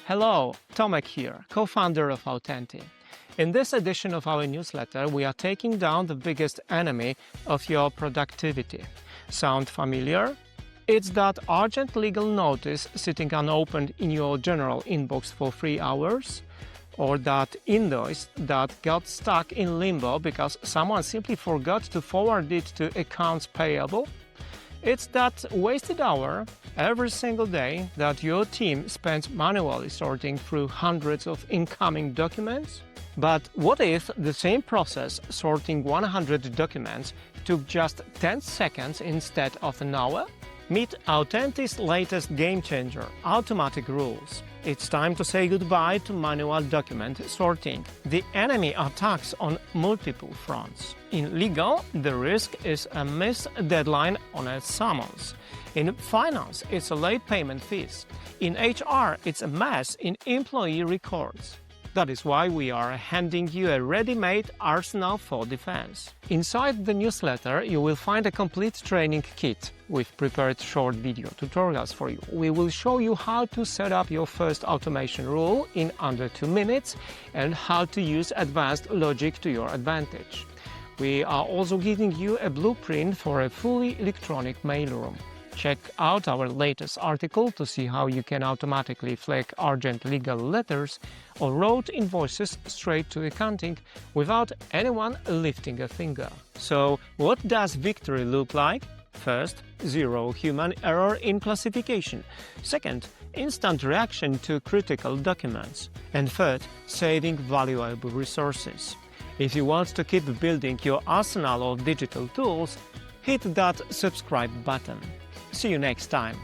Hello, Tomek here, co-founder of Autenti. In this edition of our newsletter, we are taking down the biggest enemy of your productivity. Sound familiar? It's that urgent legal notice sitting unopened in your general inbox for 3 hours, or that invoice that got stuck in limbo because someone simply forgot to forward it to Accounts Payable. It's that wasted hour every single day that your team spends manually sorting through hundreds of incoming documents. But what if the same process, sorting 100 documents, took just 10 seconds instead of an hour? Meet Autenti's latest game changer, automatic rules. It's time to say goodbye to manual document sorting. The enemy attacks on multiple fronts. In legal, the risk is a missed deadline on a summons. In finance, it's a late payment fees. In HR, it's a mess in employee records. That is why we are handing you a ready-made arsenal for defense. Inside the newsletter, you will find a complete training kit with prepared short video tutorials for you. We will show you how to set up your first automation rule in under 2 minutes and how to use advanced logic to your advantage. We are also giving you a blueprint for a fully electronic mailroom. Check out our latest article to see how you can automatically flag urgent legal letters or route invoices straight to accounting without anyone lifting a finger. So, what does victory look like? First, zero human error in classification. Second, instant reaction to critical documents. And third, saving valuable resources. If you want to keep building your arsenal of digital tools, hit that subscribe button. See you next time.